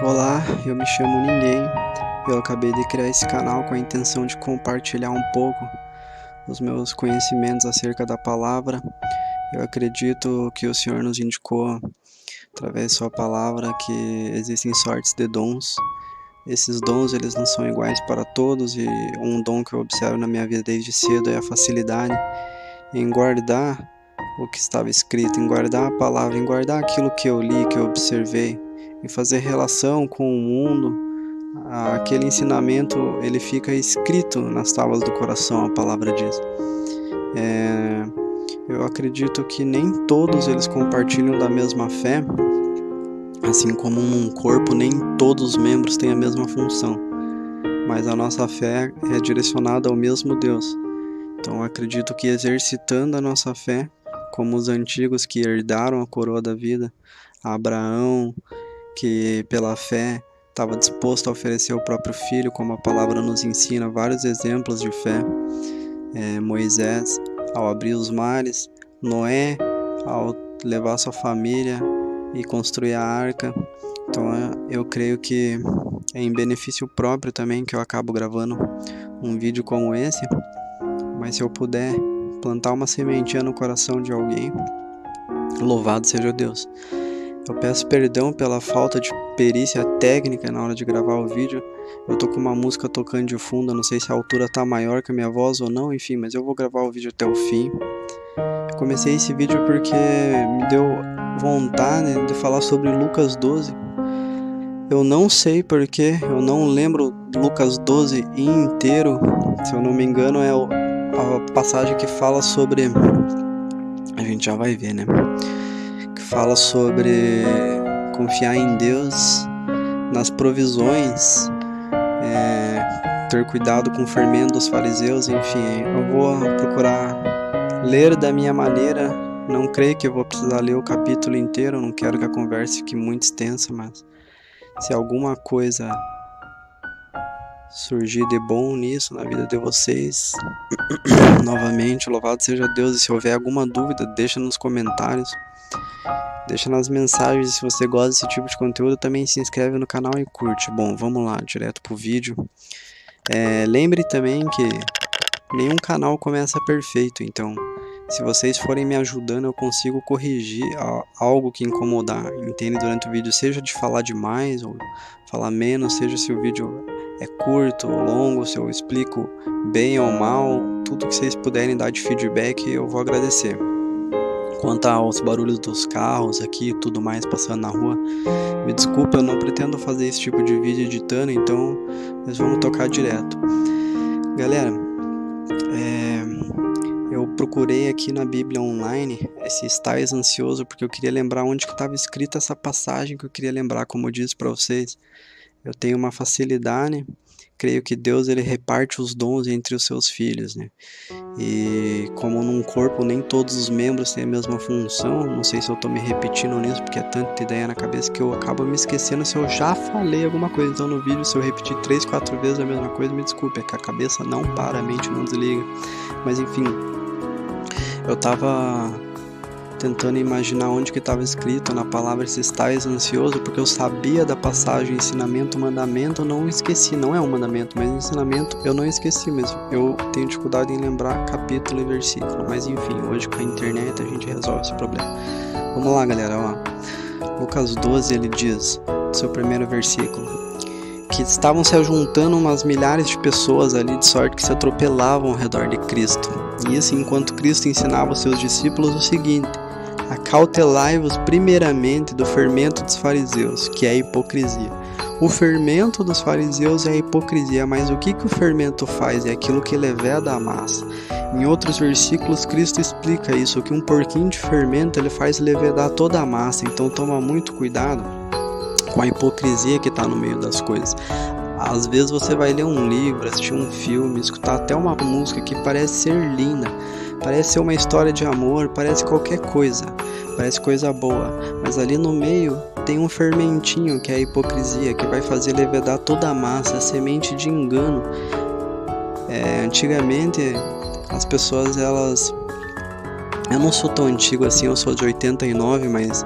Olá, eu me chamo Ninguém. Eu acabei de criar esse canal com a intenção de compartilhar um pouco os meus conhecimentos acerca da palavra. Eu acredito que o Senhor nos indicou, através de sua palavra, que existem sortes de dons. Esses dons, eles não são iguais para todos, e um dom que eu observo na minha vida desde cedo é a facilidade em guardar o que estava escrito, em guardar a palavra, em guardar aquilo que eu li, que eu observei, em fazer relação com o mundo. Aquele ensinamento, ele fica escrito nas tábuas do coração, a palavra diz. Eu acredito que nem todos eles compartilham da mesma fé, assim como num corpo nem todos os membros têm a mesma função, mas a nossa fé é direcionada ao mesmo Deus. Então eu acredito que exercitando a nossa fé, como os antigos que herdaram a coroa da vida, Abraão, que pela fé estava disposto a oferecer o próprio filho, como a palavra nos ensina, vários exemplos de fé. Moisés, ao abrir os mares, Noé, ao levar sua família e construir a arca. Então eu creio que é em benefício próprio também que eu acabo gravando um vídeo como esse, mas se eu puder plantar uma sementinha no coração de alguém, louvado seja Deus. Eu peço perdão pela falta de perícia técnica na hora de gravar o vídeo. Eu tô com uma música tocando de fundo, eu não sei se a altura tá maior que a minha voz ou não, enfim, mas eu vou gravar o vídeo até o fim. Eu comecei esse vídeo porque me deu vontade de falar sobre Lucas 12. Eu não sei porque, eu não lembro Lucas 12 inteiro. Se eu não me engano é a passagem que fala sobre... A gente já vai ver, né? Que fala sobre confiar em Deus, nas provisões, ter cuidado com o fermento dos fariseus, enfim. Eu vou procurar ler da minha maneira. Não creio que eu vou precisar ler o capítulo inteiro, não quero que a conversa fique muito extensa, mas se alguma coisa surgir de bom nisso na vida de vocês, novamente, louvado seja Deus. E se houver alguma dúvida, deixa nos comentários, deixa nas mensagens. Se você gosta desse tipo de conteúdo, também se inscreve no canal e curte. Bom, vamos lá, direto pro vídeo. Lembre também que nenhum canal começa perfeito, então se vocês forem me ajudando, eu consigo corrigir algo que incomodar, entende, durante o vídeo, seja de falar demais ou falar menos, seja se o vídeo é curto ou longo, se eu explico bem ou mal, tudo que vocês puderem dar de feedback eu vou agradecer. Quanto aos barulhos dos carros aqui e tudo mais passando na rua, me desculpa, eu não pretendo fazer esse tipo de vídeo editando, então nós vamos tocar direto. Galera, eu procurei aqui na Bíblia online esse "estais ansioso", porque eu queria lembrar onde que estava escrita essa passagem que eu queria lembrar. Como eu disse para vocês, eu tenho uma facilidade, creio que Deus, ele reparte os dons entre os seus filhos, né? E como num corpo nem todos os membros têm a mesma função, não sei se eu tô me repetindo nisso, porque é tanta ideia na cabeça que eu acabo me esquecendo se eu já falei alguma coisa. Então no vídeo, se eu repetir 3, 4 vezes a mesma coisa, me desculpe, é que a cabeça não para, a mente não desliga. Mas enfim, eu tava tentando imaginar onde que estava escrito na palavra "se estais ansioso", porque eu sabia da passagem ensinamento, mandamento, eu não esqueci, não é um mandamento, mas ensinamento eu não esqueci, mas eu tenho dificuldade em lembrar capítulo e versículo, mas enfim, hoje com a internet a gente resolve esse problema. Vamos lá, galera, ó. Lucas 12, ele diz, seu primeiro versículo, que estavam se ajuntando umas milhares de pessoas ali, de sorte que se atropelavam ao redor de Cristo. E isso enquanto Cristo ensinava aos seus discípulos o seguinte: acautelai-vos primeiramente do fermento dos fariseus, que é a hipocrisia. O fermento dos fariseus é a hipocrisia, mas o que o fermento faz? É aquilo que leveda a massa. Em outros versículos, Cristo explica isso, que um porquinho de fermento ele faz levedar toda a massa. Então toma muito cuidado com a hipocrisia que está no meio das coisas. Às vezes você vai ler um livro, assistir um filme, escutar até uma música que parece ser linda, parece ser uma história de amor, parece qualquer coisa, parece coisa boa, mas ali no meio tem um fermentinho que é a hipocrisia, que vai fazer levedar toda a massa, a semente de engano. Antigamente as pessoas, elas... Eu não sou tão antigo assim, eu sou de 89, mas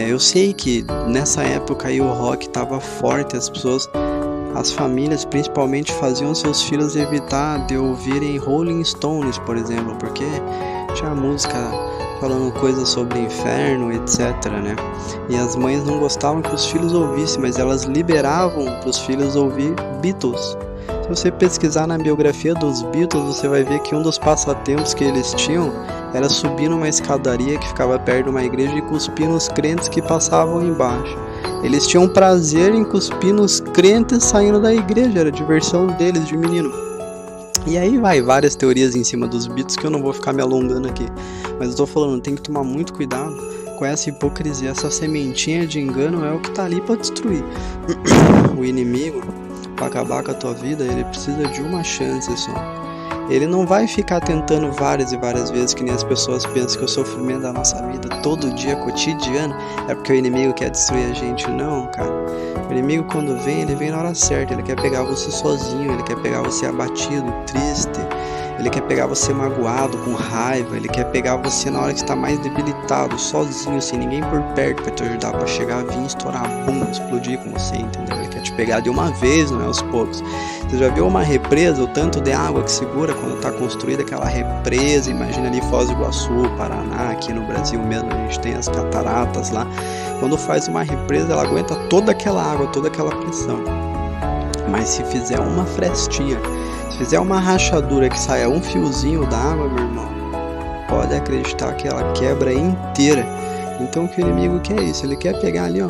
Eu sei que nessa época aí o rock tava forte, as famílias principalmente faziam seus filhos evitar de ouvirem Rolling Stones, por exemplo, porque tinha música falando coisas sobre inferno, etc, né? E as mães não gostavam que os filhos ouvissem, mas elas liberavam para os filhos ouvir Beatles. Se você pesquisar na biografia dos Beatles, você vai ver que um dos passatempos que eles tinham era subir numa escadaria que ficava perto de uma igreja e cuspir nos crentes que passavam embaixo. Eles tinham prazer em cuspir nos crentes saindo da igreja, era a diversão deles de menino. E aí vai várias teorias em cima dos Beatles que eu não vou ficar me alongando aqui. Mas eu tô falando, tem que tomar muito cuidado com essa hipocrisia, essa sementinha de engano é o que tá ali pra destruir. O inimigo, pra acabar com a tua vida, ele precisa de uma chance só. Ele não vai ficar tentando várias e várias vezes, que nem as pessoas pensam que o sofrimento da nossa vida, todo dia, cotidiano, é porque o inimigo quer destruir a gente. Não, cara. O inimigo quando vem, ele vem na hora certa. Ele quer pegar você sozinho, ele quer pegar você abatido, triste. Ele quer pegar você magoado, com raiva. Ele quer pegar você na hora que está mais debilitado, sozinho, sem ninguém por perto para te ajudar, para chegar, vir, estourar a bunda, explodir com você, entendeu? Ele quer te pegar de uma vez, não é aos poucos. Você já viu uma represa, o tanto de água que segura quando está construída aquela represa? Imagina ali Foz do Iguaçu, Paraná, aqui no Brasil mesmo, a gente tem as cataratas lá. Quando faz uma represa, ela aguenta toda aquela água, toda aquela pressão. Mas se fizer uma frestinha, se fizer uma rachadura que saia um fiozinho da água, meu irmão, pode acreditar que ela quebra inteira. Então o que o inimigo quer é isso, ele quer pegar ali, ó,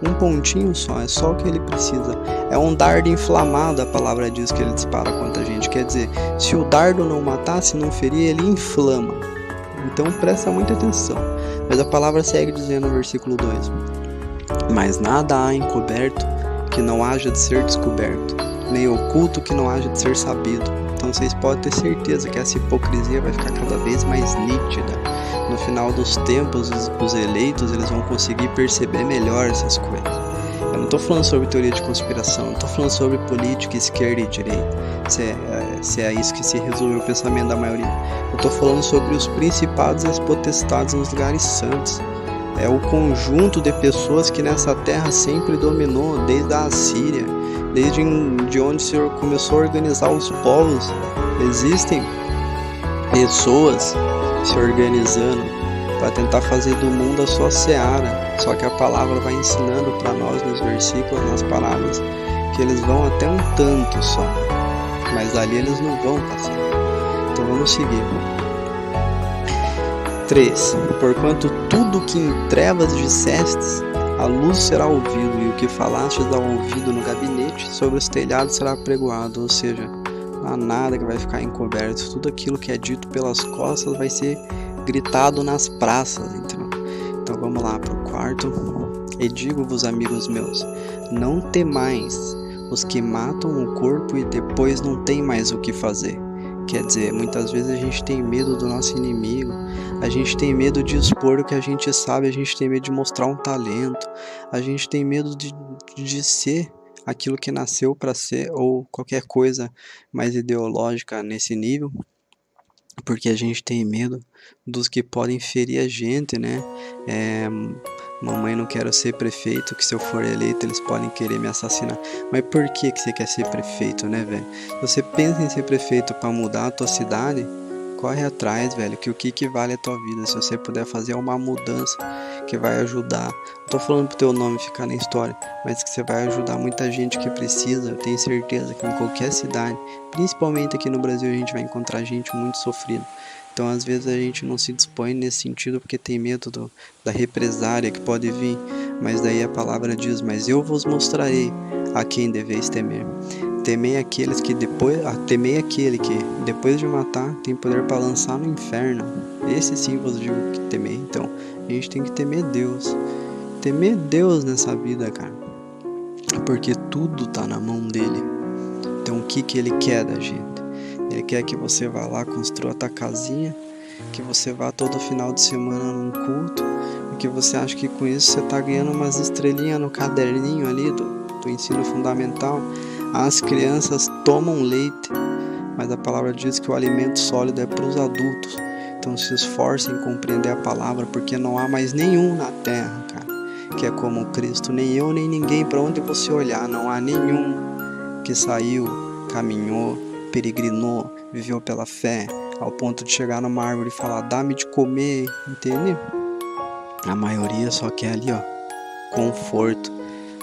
um pontinho só, é só o que ele precisa. É um dardo inflamado, a palavra diz que ele dispara contra a gente. Quer dizer, se o dardo não matar, se não ferir, ele inflama. Então presta muita atenção. Mas a palavra segue dizendo no versículo 2: mas nada há encoberto que não haja de ser descoberto, nem oculto que não haja de ser sabido. Então vocês podem ter certeza que essa hipocrisia vai ficar cada vez mais nítida. No final dos tempos, os eleitos eles vão conseguir perceber melhor essas coisas. Eu não estou falando sobre teoria de conspiração, não estou falando sobre política, esquerda e direita, se é isso que se resume o pensamento da maioria. Eu estou falando sobre os principados e as potestades nos lugares santos. É o conjunto de pessoas que nessa terra sempre dominou, desde a Assíria, desde de onde o Senhor começou a organizar os povos. Existem pessoas se organizando para tentar fazer do mundo a sua seara. Só que a palavra vai ensinando para nós nos versículos, nas palavras, que eles vão até um tanto só, mas ali eles não vão passar. Então vamos seguir. 3. Porquanto tudo que em trevas dissestes, a luz será ouvido, e o que falastes ao ouvido no gabinete, sobre os telhados será pregoado. Ou seja, não há nada que vai ficar encoberto. Tudo aquilo que é dito pelas costas vai ser gritado nas praças. Então vamos lá para o 4. E digo-vos, amigos meus, não temais os que matam o corpo e depois não tem mais o que fazer. Quer dizer, muitas vezes a gente tem medo do nosso inimigo, a gente tem medo de expor o que a gente sabe, a gente tem medo de mostrar um talento, a gente tem medo de ser aquilo que nasceu para ser, ou qualquer coisa mais ideológica nesse nível, porque a gente tem medo dos que podem ferir a gente, né? Mamãe, não quero ser prefeito, que se eu for eleito eles podem querer me assassinar. Mas por que você quer ser prefeito, né, velho? Se você pensa em ser prefeito para mudar a tua cidade, corre atrás, velho, que o que vale a tua vida. Se você puder fazer uma mudança que vai ajudar, não tô falando pro teu nome ficar na história, mas que você vai ajudar muita gente que precisa. Eu tenho certeza que em qualquer cidade, principalmente aqui no Brasil, a gente vai encontrar gente muito sofrida. Então às vezes a gente não se dispõe nesse sentido porque tem medo da represária que pode vir, mas daí a palavra diz: mas eu vos mostrarei a quem deveis temer. Temei aquele que depois de matar tem poder para lançar no inferno. Esse sim vos digo que temei. Então a gente tem que temer Deus nessa vida, cara, porque tudo tá na mão dele. Então o que ele quer da gente? Ele quer que você vá lá, construa a tua casinha, que você vá todo final de semana num culto, e que você acha que com isso você tá ganhando umas estrelinhas no caderninho ali do ensino fundamental. As crianças tomam leite, mas a palavra diz que o alimento sólido é para os adultos. Então se esforcem em compreender a palavra, porque não há mais nenhum na terra, cara, que é como Cristo. Nem eu, nem ninguém, para onde você olhar, não há nenhum que saiu, caminhou, peregrinou, viveu pela fé, ao ponto de chegar numa árvore e falar, dá-me de comer, entende? A maioria só quer ali, ó, conforto.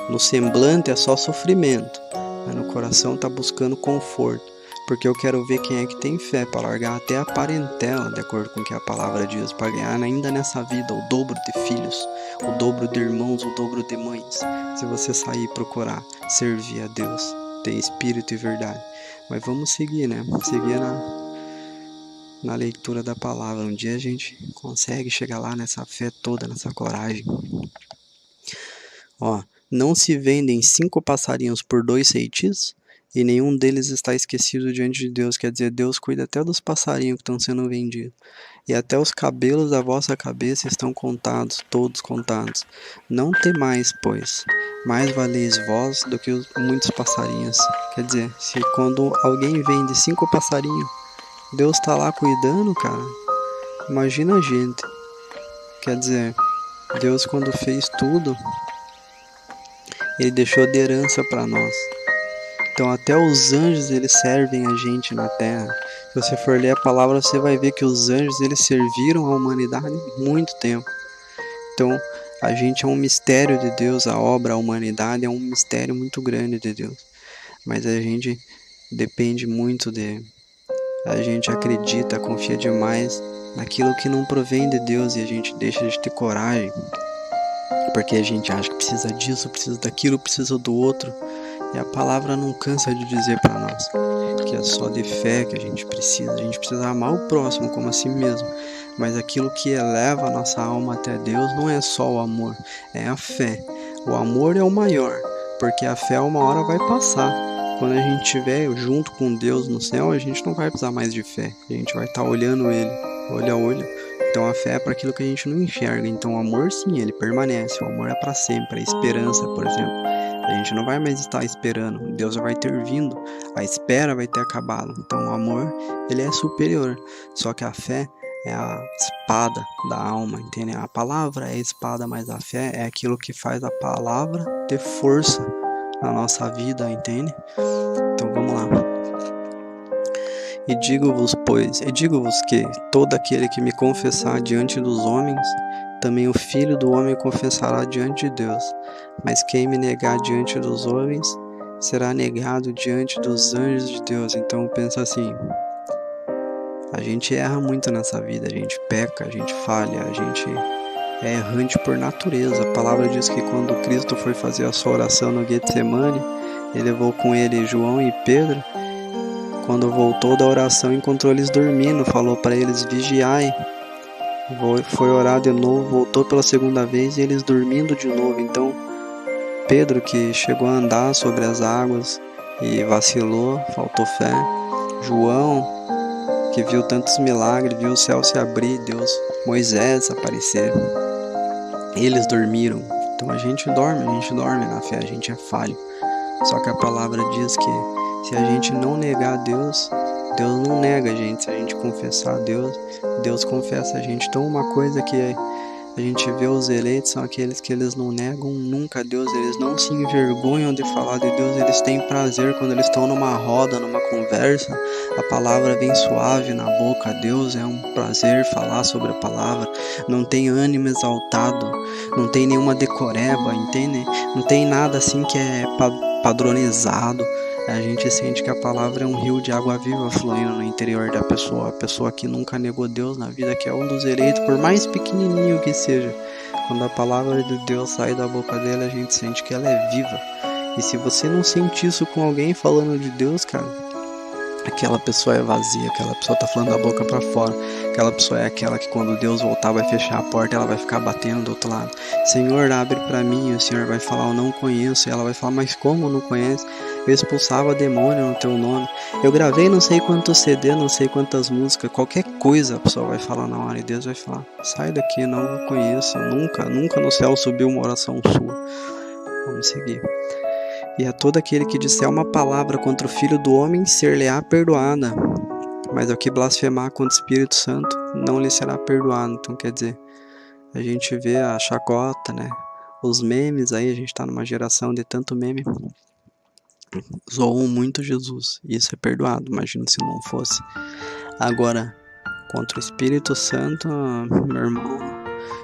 No semblante é só sofrimento, mas no coração tá buscando conforto. Porque eu quero ver quem é que tem fé para largar até a parentela, de acordo com o que a palavra diz, para ganhar ainda nessa vida o dobro de filhos, o dobro de irmãos, o dobro de mães. Se você sair e procurar servir a Deus, ter espírito e verdade. Mas vamos seguir, né? Seguir na leitura da palavra. Um dia a gente consegue chegar lá nessa fé toda, nessa coragem. Ó, não se vendem 5 passarinhos por 2 ceitis? E nenhum deles está esquecido diante de Deus. Quer dizer, Deus cuida até dos passarinhos que estão sendo vendidos. E até os cabelos da vossa cabeça estão contados, todos contados. Não temais, pois, mais valeis vós do que muitos passarinhos. Quer dizer, se quando alguém vende 5 passarinhos, Deus está lá cuidando, cara. Imagina a gente. Quer dizer, Deus quando fez tudo, Ele deixou de herança para nós. Então até os anjos eles servem a gente na terra. Se você for ler a palavra, você vai ver que os anjos eles serviram a humanidade muito tempo. Então a gente é um mistério de Deus, a obra, a humanidade é um mistério muito grande de Deus. Mas a gente depende muito de... A gente acredita, confia demais naquilo que não provém de Deus e a gente deixa de ter coragem. Porque a gente acha que precisa disso, precisa daquilo, precisa do outro. E a palavra não cansa de dizer para nós que é só de fé que a gente precisa amar o próximo como a si mesmo. Mas aquilo que eleva a nossa alma até Deus não é só o amor, é a fé. O amor é o maior, porque a fé uma hora vai passar. Quando a gente estiver junto com Deus no céu, a gente não vai precisar mais de fé, a gente vai estar olhando Ele, olho a olho. Então a fé é para aquilo que a gente não enxerga. Então o amor sim, ele permanece, o amor é para sempre. A esperança, por exemplo, a gente não vai mais estar esperando, Deus vai ter vindo, a espera vai ter acabado. Então o amor, ele é superior, só que a fé é a espada da alma, entende? A palavra é a espada, mas a fé é aquilo que faz a palavra ter força na nossa vida, entende? Então vamos lá. E digo-vos, pois, que todo aquele que me confessar diante dos homens, também o Filho do homem confessará diante de Deus. Mas quem me negar diante dos homens, será negado diante dos anjos de Deus. Então pensa assim, a gente erra muito nessa vida, a gente peca, a gente falha, a gente é errante por natureza. A palavra diz que quando Cristo foi fazer a sua oração no Getsemane, ele levou com ele João e Pedro. Quando voltou da oração, encontrou eles dormindo, falou para eles, vigiai. Foi orar de novo, voltou pela segunda vez e eles dormindo de novo. Então, Pedro, que chegou a andar sobre as águas e vacilou, faltou fé. João, que viu tantos milagres, viu o céu se abrir, Deus, Moisés aparecer. Eles dormiram. Então a gente dorme na fé, a gente é falho. Só que a palavra diz que se a gente não negar Deus, Deus não nega a gente. Se a gente confessar a Deus, Deus confessa a gente. Então uma coisa que a gente vê os eleitos são aqueles que eles não negam nunca a Deus, eles não se envergonham de falar de Deus, eles têm prazer quando eles estão numa roda, numa conversa, a palavra vem suave na boca. Deus é um prazer falar sobre a palavra, não tem ânimo exaltado, não tem nenhuma decoreba, entende? Não tem nada assim que é padronizado. A gente sente que a palavra é um rio de água viva fluindo no interior da pessoa. A pessoa que nunca negou Deus na vida, que é um dos eleitos, por mais pequenininho que seja, quando a palavra de Deus sai da boca dele, a gente sente que ela é viva. E se você não sente isso com alguém falando de Deus, cara, aquela pessoa é vazia, aquela pessoa tá falando da boca pra fora, aquela pessoa é aquela que quando Deus voltar vai fechar a porta, ela vai ficar batendo do outro lado. Senhor, abre pra mim, e o Senhor vai falar, eu não conheço, e ela vai falar, mas como não conhece? Eu expulsava demônio no teu nome, eu gravei não sei quantos CD, não sei quantas músicas, qualquer coisa a pessoa vai falar na hora, e Deus vai falar, sai daqui, não conheço, nunca no céu subiu uma oração sua. Vamos seguir. E a todo aquele que disser uma palavra contra o Filho do Homem, ser-lhe-á perdoada. Mas ao que blasfemar contra o Espírito Santo, não lhe será perdoado. Então quer dizer, a gente vê a chacota, né? Os memes aí, a gente tá numa geração de tanto meme, zoam muito Jesus. Isso é perdoado, imagino se não fosse. Agora, contra o Espírito Santo, meu irmão,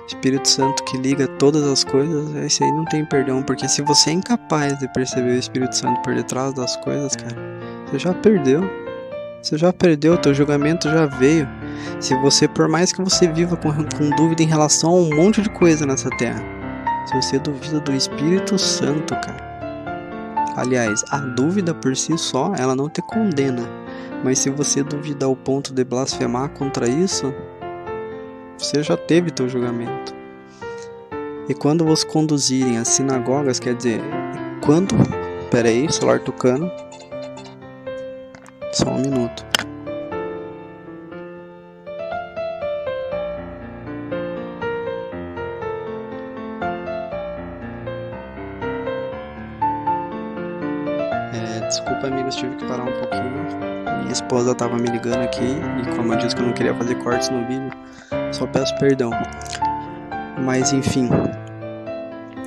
Espírito Santo que liga todas as coisas, esse aí não tem perdão, porque se você é incapaz de perceber o Espírito Santo por detrás das coisas, cara, você já perdeu. Você já perdeu, teu julgamento já veio. Se você, por mais que você viva com dúvida em relação a um monte de coisa nessa terra, se você duvida do Espírito Santo, cara. Aliás, a dúvida por si só, ela não te condena. Mas se você duvida ao ponto de blasfemar contra isso, você já teve teu julgamento. E quando vos conduzirem às sinagogas, quer dizer, quando... Pera aí, celular tocando. Só um minuto. Desculpa, amigos, tive que parar um pouquinho. Minha esposa tava me ligando aqui e como eu disse que eu não queria fazer cortes no vídeo, só peço perdão. Mas enfim,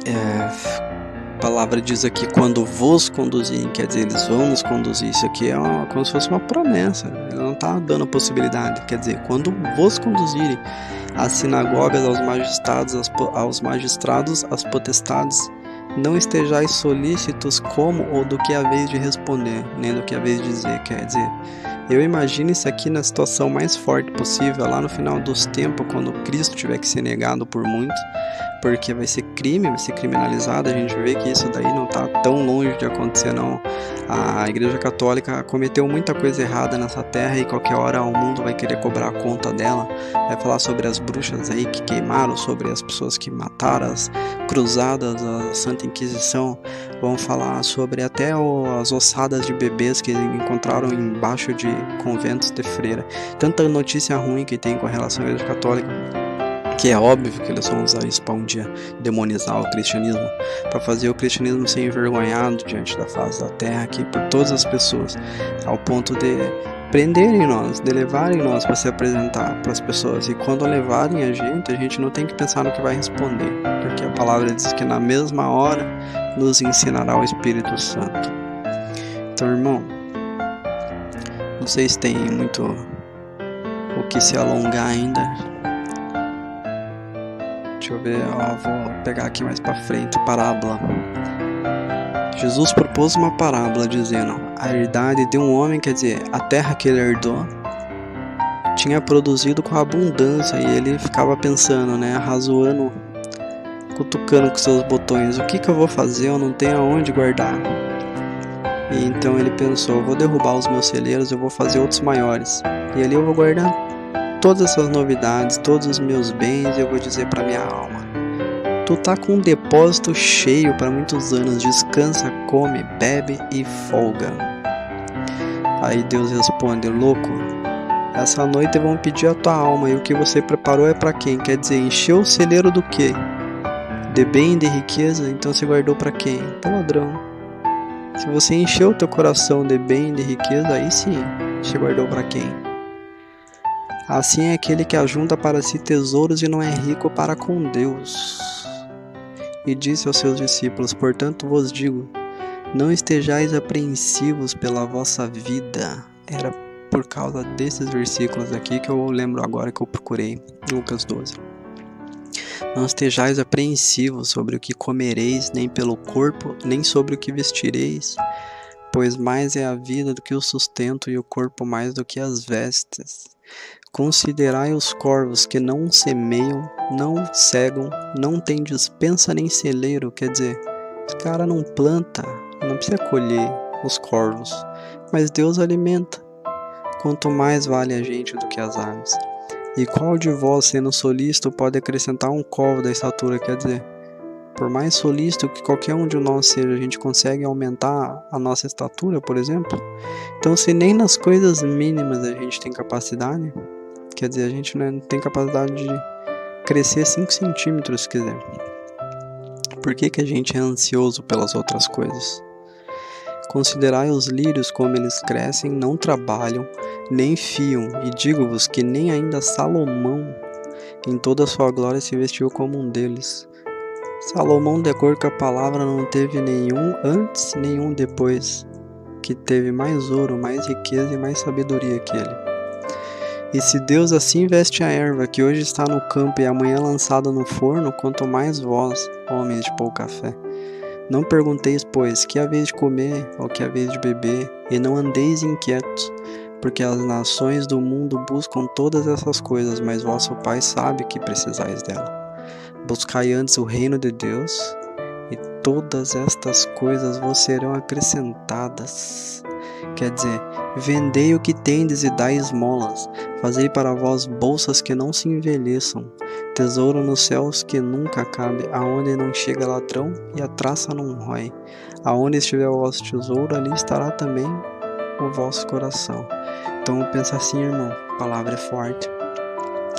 a palavra diz aqui, quando vos conduzirem, quer dizer, eles vão nos conduzir. Isso aqui é como se fosse uma promessa, ele não tá dando a possibilidade. Quer dizer, quando vos conduzirem às sinagogas, aos magistrados, às potestades, não estejais solícitos como ou do que a vez de responder, nem do que a vez de dizer. Quer dizer, eu imagino isso aqui na situação mais forte possível, lá no final dos tempos, quando Cristo tiver que ser negado por muitos, porque vai ser crime, vai ser criminalizado. A gente vê que isso daí não está tão longe de acontecer, não. A Igreja Católica cometeu muita coisa errada nessa terra e qualquer hora o mundo vai querer cobrar a conta dela. Vai falar sobre as bruxas aí que queimaram, sobre as pessoas que mataram, as cruzadas, a Santa Inquisição. Vão falar sobre até as ossadas de bebês que encontraram embaixo de conventos de freira. Tanta notícia ruim que tem com relação à Igreja Católica, que é óbvio que eles vão usar isso para um dia demonizar o cristianismo, para fazer o cristianismo ser envergonhado diante da face da terra aqui por todas as pessoas, ao ponto de prenderem nós, de levarem nós para se apresentar para as pessoas. E quando levarem a gente não tem que pensar no que vai responder, porque a palavra diz que na mesma hora nos ensinará o Espírito Santo. Então, irmão, não sei se tem muito o que se alongar ainda. Deixa eu ver, vou pegar aqui mais para frente, parábola. Jesus propôs uma parábola dizendo, a herdade de um homem, quer dizer, a terra que ele herdou, tinha produzido com abundância, e ele ficava pensando, né, razoando, cutucando com seus botões, o que eu vou fazer, eu não tenho aonde guardar. E então ele pensou, eu vou derrubar os meus celeiros, eu vou fazer outros maiores, e ali eu vou guardar todas essas novidades, todos os meus bens. Eu vou dizer para minha alma, tu tá com um depósito cheio para muitos anos, descansa, come, bebe e folga. Aí Deus responde, louco, essa noite vão pedir a tua alma, e o que você preparou é para quem? Quer dizer, encheu o celeiro do quê? De bem, de riqueza? Então você guardou para quem? Para ladrão. Se você encheu o teu coração de bem, de riqueza, aí sim, você guardou para quem? Assim é aquele que ajunta para si tesouros e não é rico para com Deus. E disse aos seus discípulos, portanto vos digo, não estejais apreensivos pela vossa vida. Era por causa desses versículos aqui que eu lembro agora que eu procurei, Lucas 12. Não estejais apreensivos sobre o que comereis, nem pelo corpo, nem sobre o que vestireis, pois mais é a vida do que o sustento e o corpo mais do que as vestes. Considerai os corvos que não semeiam, não cegam, não têm despensa nem celeiro. Quer dizer, os caras não planta, não precisa colher os corvos, mas Deus alimenta. Quanto mais vale a gente do que as aves. E qual de vós, sendo solícito, pode acrescentar um covo da estatura? Quer dizer, por mais solícito que qualquer um de nós seja, a gente consegue aumentar a nossa estatura, por exemplo? Então, se nem nas coisas mínimas a gente tem capacidade, quer dizer, a gente não tem capacidade de crescer 5 centímetros, se quiser. Por que a gente é ansioso pelas outras coisas? Considerai os lírios como eles crescem, não trabalham, nem fiam, e digo-vos que nem ainda Salomão, em toda a sua glória, se vestiu como um deles. Salomão, de acordo com a palavra, não teve nenhum antes, nenhum depois, que teve mais ouro, mais riqueza e mais sabedoria que ele. E se Deus assim veste a erva, que hoje está no campo e amanhã lançada no forno, quanto mais vós, homens de pouca fé. Não pergunteis, pois, que haveis de comer ou que haveis de beber, e não andeis inquietos, porque as nações do mundo buscam todas essas coisas, mas vosso Pai sabe que precisais dela. Buscai antes o reino de Deus, e todas estas coisas vos serão acrescentadas. Quer dizer, vendei o que tendes e dai esmolas, fazei para vós bolsas que não se envelheçam, tesouro nos céus que nunca acabe, aonde não chega ladrão e a traça não rói. Aonde estiver o vosso tesouro, ali estará também o vosso coração. Então pensa assim, irmão, a palavra é forte.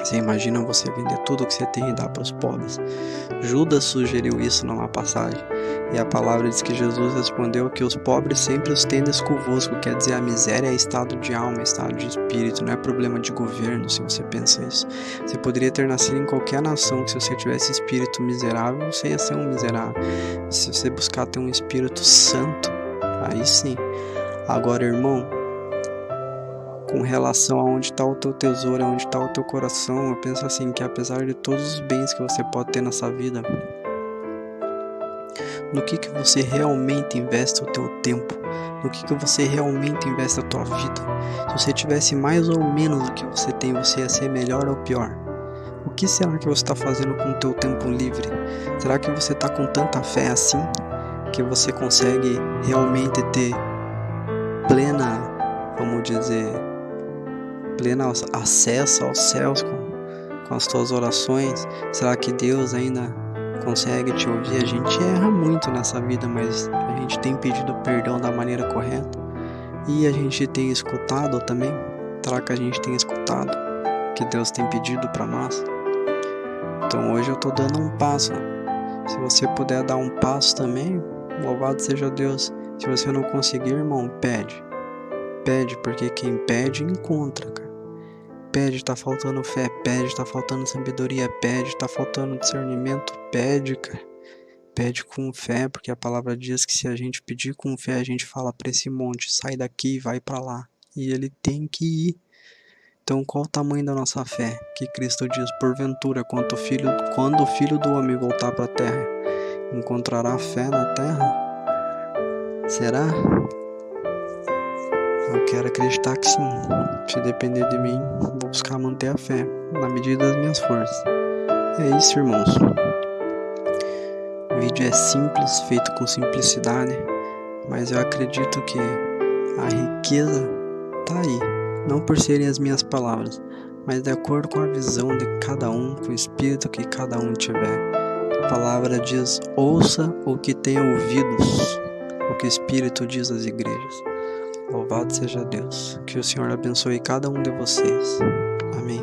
Você imagina você vender tudo o que você tem e dar para os pobres? Judas sugeriu isso numa passagem. E a palavra diz que Jesus respondeu que os pobres sempre os tendes convosco. Quer dizer, a miséria é estado de alma, estado de espírito, não é problema de governo, se você pensa isso. Você poderia ter nascido em qualquer nação, que se você tivesse espírito miserável, você ia ser um miserável. Se você buscar ter um espírito santo, aí sim. Agora, irmão, com relação a onde está o teu tesouro, aonde está o teu coração, eu penso assim, que apesar de todos os bens que você pode ter nessa vida, no que você realmente investe o teu tempo, no que você realmente investe a tua vida. Se você tivesse mais ou menos do que você tem, você ia ser melhor ou pior? O que será que você está fazendo com o teu tempo livre? Será que você está com tanta fé assim, que você consegue realmente ter plena, vamos dizer, pleno acesso aos céus com as tuas orações? Será que Deus ainda consegue te ouvir? A gente erra muito nessa vida, mas a gente tem pedido perdão da maneira correta e a gente tem escutado também. Será que a gente tem escutado o que Deus tem pedido para nós? Então hoje eu tô dando um passo. Se você puder dar um passo também, louvado seja Deus. Se você não conseguir, irmão, pede, porque quem pede encontra, cara. Pede, tá faltando fé, pede, tá faltando sabedoria, pede, tá faltando discernimento, pede, cara. Pede com fé, porque a palavra diz que se a gente pedir com fé, a gente fala para esse monte, sai daqui e vai para lá. E ele tem que ir. Então qual o tamanho da nossa fé? Que Cristo diz, porventura, quando o Filho do Homem voltar para a terra, encontrará fé na terra? Será? Eu quero acreditar que sim. Se depender de mim, vou buscar manter a fé, na medida das minhas forças. É isso, irmãos. O vídeo é simples, feito com simplicidade, mas eu acredito que a riqueza tá aí. Não por serem as minhas palavras, mas de acordo com a visão de cada um, com o espírito que cada um tiver. A palavra diz, ouça o que tem ouvidos, o que o Espírito diz às igrejas. Louvado seja Deus. Que o Senhor abençoe cada um de vocês. Amém.